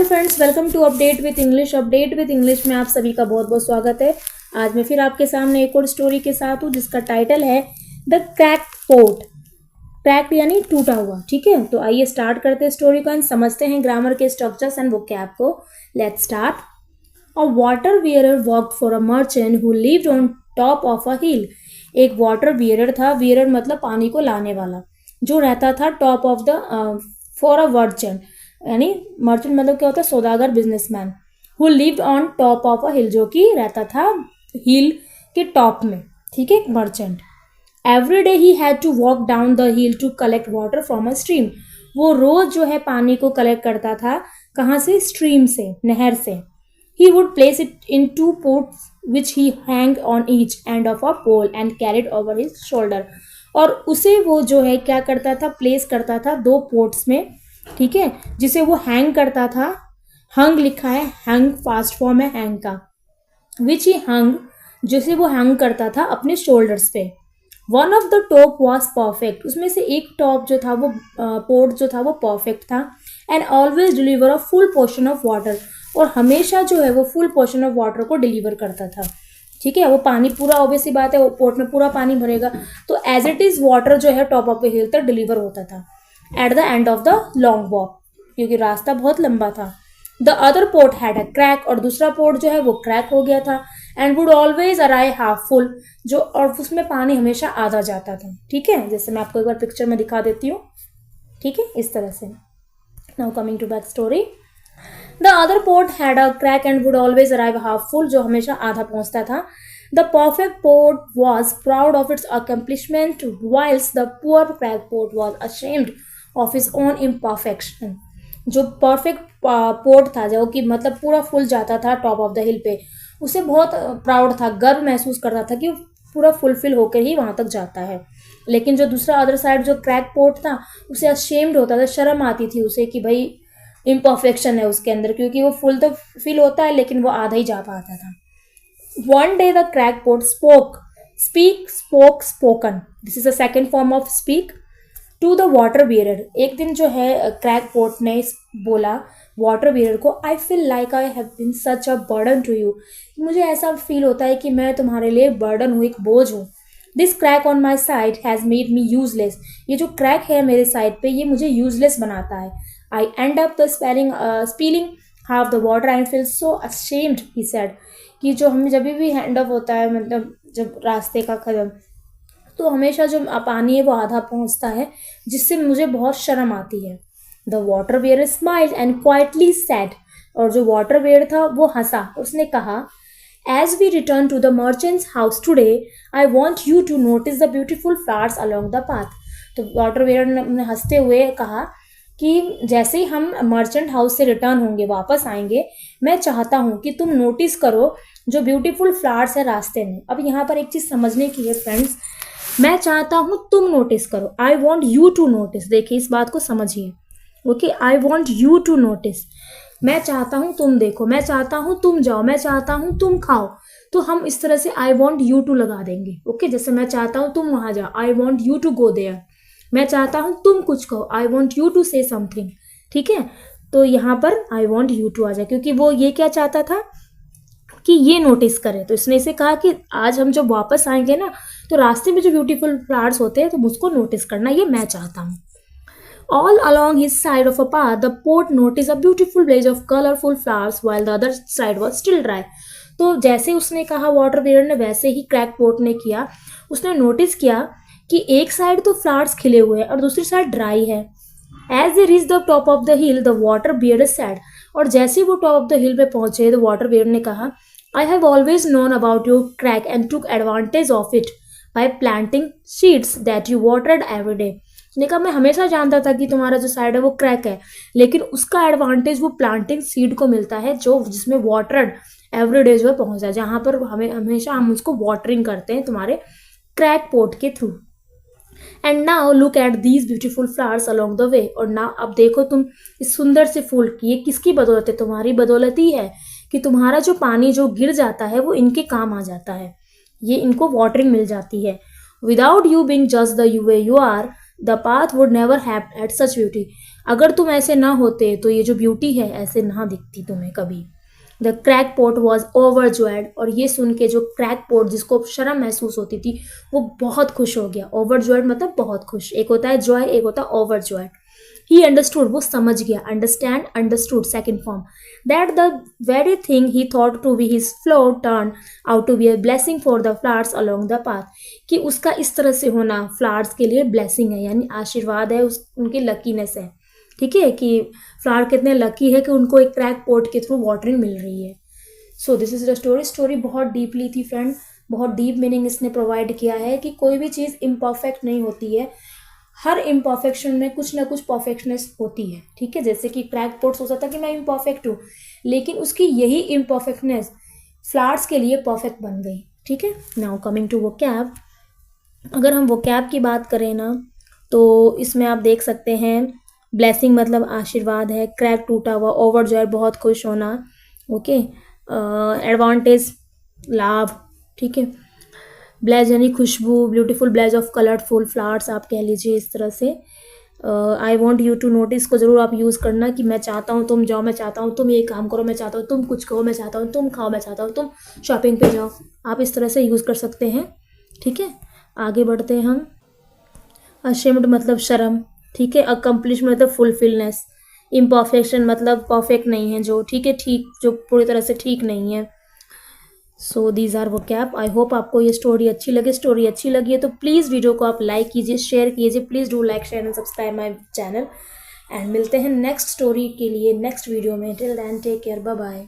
Friends, welcome to update with English. Update with English में आप सभी का बहुत बहुत स्वागत है। आज मैं फिर आपके सामने एक और स्टोरी के साथ हूँ जिसका टाइटल है द क्रैक्ड पोट। क्रैक्ड यानी टूटा हुआ। ठीक है, तो आइए स्टार्ट करते हैं स्टोरी को एंड समझते हैं ग्रामर के स्ट्रक्चर्स एंड वोकैब को। Let's start. A water bearer worked for a merchant who lived on top of a hill. एक वाटर बियरर था, बियरर मतलब पानी को लाने वाला, जो रहता था top of the for a merchant, यानी मर्चेंट मतलब क्या होता है, सौदागर, businessman. Who lived on top of a hill, जो कि रहता था हिल के टॉप में। ठीक है, merchant. Every day he had to walk down the hill to collect water from a stream. वो रोज जो है पानी को कलेक्ट करता था। कहाँ से? स्ट्रीम से, नहर से। He would place it in two pots which he hung on each end of a pole and carried over his shoulder. और उसे वो जो है क्या करता था, प्लेस करता था दो पोट्स में। ठीक है, जिसे वो हैंग करता था। हंग लिखा है, हंग फास्ट फॉर्म है हैंग का। विच ही हंग, जिसे वो हैंग करता था अपने शोल्डर्स पे। One of the top was perfect. उसमें से एक टॉप जो था वो पोर्ट जो था वो परफेक्ट था। And always deliver a full portion of water. और हमेशा जो है वो फुल पोर्शन ऑफ वाटर को डिलीवर करता था। ठीक है, वो पानी पूरा, ऑब्वियसली बात है, वो पोर्ट में पूरा पानी भरेगा तो एज इट इज वाटर जो है टॉप ऑफ द हिल तक डिलीवर होता था at the end of the long walk, क्योंकि रास्ता बहुत लंबा था। The other pot had a crack. और दूसरा पोर्ट जो है वो क्रैक हो गया था। And would always arrive half full, जो और उसमें पानी हमेशा आधा जाता था। ठीक है, जैसे मैं आपको एक बार पिक्चर में दिखा देती हूँ। ठीक है, इस तरह से। Now coming to back story. The other pot had a crack and would always arrive half full, जो हमेशा आधा पहुंचता था। The perfect pot was proud of its accomplishment whilst the poor crack pot was ashamed of his own imperfection. जो perfect pot था, जो कि मतलब पूरा फुल जाता था टॉप ऑफ द हिल पे, उसे बहुत प्राउड था, गर्व महसूस करता था कि पूरा फुलफिल होकर ही वहां तक जाता है। लेकिन जो दूसरा अदर साइड जो क्रैक पोर्ट था, उसे अशेम्ड होता था, शर्म आती थी उसे कि भाई इम्परफेक्शन है उसके अंदर, क्योंकि वो फुल तो फिल होता है लेकिन वो आधा ही जा पाता था। One day the crack pot spoke. Speak, spoke, spoken, this is the second form of speak to the water bearer. एक दिन जो है क्रैक पोर्ट ने बोला वाटर बियरर को, I feel like I have been such a burden to you. मुझे ऐसा feel होता है कि मैं तुम्हारे लिए बर्डन हूँ, एक बोझ हूँ। This crack on my side has made me useless. ये जो क्रैक है मेरे साइड पे, ये मुझे यूजलेस बनाता है। I end up the spilling half the water and feel so ashamed, he said. कि जो हमें जब भी हैंड अप होता है, मतलब जब रास्ते का खत्म, तो हमेशा जो पानी है वो आधा पहुंचता है, जिससे मुझे बहुत शर्म आती है। The water bearer smiled and quietly said. और जो वाटर बियर था वो हंसा, उसने कहा, as we return to the merchant's house today I want you to notice the beautiful flowers along the path. तो वाटर बियर ने हंसते हुए कहा कि जैसे ही हम मर्चेंट हाउस से रिटर्न होंगे, वापस आएंगे, मैं चाहता हूँ कि तुम नोटिस करो जो ब्यूटीफुल फ्लावर्स है रास्ते में। अब यहाँ पर एक चीज़ समझने की है फ्रेंड्स, मैं चाहता हूँ तुम नोटिस करो। I want you to notice. देखिए, इस बात को समझिए। Okay, I want you to notice, मैं चाहता हूँ तुम देखो, मैं चाहता हूँ तुम जाओ, मैं चाहता हूँ तुम खाओ। तो हम इस तरह से आई वॉन्ट यू टू लगा देंगे। ओके, जैसे मैं चाहता हूँ तुम वहां जाओ, I want you to go there. मैं चाहता हूँ तुम कुछ कहो, I want you to say something. ठीक है, तो यहाँ पर आई वॉन्ट यू टू आ जाए, क्योंकि वो ये क्या चाहता था कि ये नोटिस करे। तो इसने इसे कहा कि आज हम जब वापस आएंगे ना, तो रास्ते में जो ब्यूटीफुल फ्लावर्स होते हैं तो मुझको नोटिस करना, ये मैं चाहता हूँ। All along his side of a path, the poet noticed a beautiful blaze of colorful flowers while the other side was still dry. तो जैसे उसने कहा वाटर बियर ने, वैसे ही क्रैक पोर्ट ने किया। उसने नोटिस किया कि एक साइड तो फ्लावर्स खिले हुए हैं और दूसरी साइड ड्राई है। As they reach the top of the hill the water bearer said. और जैसे वो टॉप ऑफ द हिल पे पहुंचे तो वाटर बियर ने कहा, I have always known about your crack and took advantage of it by planting seeds that you watered every day. उसने कहा, मैं हमेशा जानता था कि तुम्हारा जो साइड है वो क्रैक है, लेकिन उसका एडवांटेज वो प्लांटिंग सीड को मिलता है, जो जिसमें वाटर्ड एवरी डे जो है पहुंचा, जहां पर हमें हमेशा हम उसको वाटरिंग करते हैं तुम्हारे क्रैक पोर्ट के through. And now look at these beautiful flowers along the way. और ना अब देखो तुम इस सुंदर से फूल की, ये किसकी बदौलत है? तुम्हारी बदौलत ही है कि तुम्हारा जो पानी जो गिर जाता है वो इनके काम आ जाता है, ये इनको वाटरिंग मिल जाती है। Without you being just the way you are, the path would never have at such beauty. अगर तुम ऐसे ना होते तो ये जो ब्यूटी है ऐसे ना दिखती तुम्हें कभी। द क्रैकपॉट वॉज ओवरजॉयड, और ये सुन के जो क्रैकपॉट जिसको शर्म महसूस होती थी वो बहुत खुश हो गया। ओवरजॉयड मतलब बहुत खुश, एक होता है जॉय, एक होता है ओवरजॉयड। ही अंडरस्टूड, वो समझ गया, understand, understood second form, that the very thing he thought to be his flaw turn out to be a blessing for the flowers along the path, कि उसका इस तरह से होना फ्लावर्स के लिए ब्लेसिंग है, यानी आशीर्वाद है, उनकी लकीनेस है। ठीक है, कि फ्लावर कितने लकी है कि उनको एक क्रैक पोट के थ्रू वाटरिंग मिल रही है। So this is the story. Story बहुत डीपली थी फ्रेंड, बहुत डीप मीनिंग इसने प्रोवाइड किया है कि कोई भी चीज़ इम्परफेक्ट नहीं होती है, हर इम्परफेक्शन में कुछ ना कुछ परफेक्टनेस होती है। ठीक है, जैसे कि क्रैक पोट सोचा था कि मैं इम्परफेक्ट हूँ, लेकिन उसकी यही इम्परफेक्टनेस फ्लावर्स के लिए परफेक्ट बन गई। ठीक है, नाउ कमिंग टू वोकैब। अगर हम वोकैब की बात करें ना, तो इसमें आप देख सकते हैं ब्लेसिंग मतलब आशीर्वाद है, क्रैक टूटा हुआ, ओवरजॉय बहुत खुश होना, ओके, एडवांटेज लाभ, ठीक है, ब्लेज यानी खुशबू, beautiful blaze of colourful flowers आप कह लीजिए इस तरह से। I want you to notice को ज़रूर आप यूज़ करना कि मैं चाहता हूँ तुम जाओ, मैं चाहता हूँ तुम ये काम करो, मैं चाहता हूँ तुम कुछ कहो, मैं चाहता हूँ तुम खाओ, मैं चाहता हूँ तुम शॉपिंग पे जाओ, आप इस तरह से यूज़ कर सकते हैं। ठीक है, आगे बढ़ते हैं हम। अशेम्ड मतलब शर्म, ठीक है, अकम्प्लिशमेंट मतलब फुलफिलनेस, इम्परफेक्शन मतलब परफेक्ट नहीं है जो, ठीक है, ठीक जो पूरी तरह से ठीक नहीं है। सो दीज आर वो कैप। आई होप आपको ये स्टोरी अच्छी लगे। स्टोरी अच्छी लगी है तो प्लीज़ वीडियो को आप लाइक कीजिए, शेयर कीजिए, please do like share and subscribe my channel, and मिलते हैं नेक्स्ट स्टोरी के लिए नेक्स्ट वीडियो में। Till then take care, bye bye.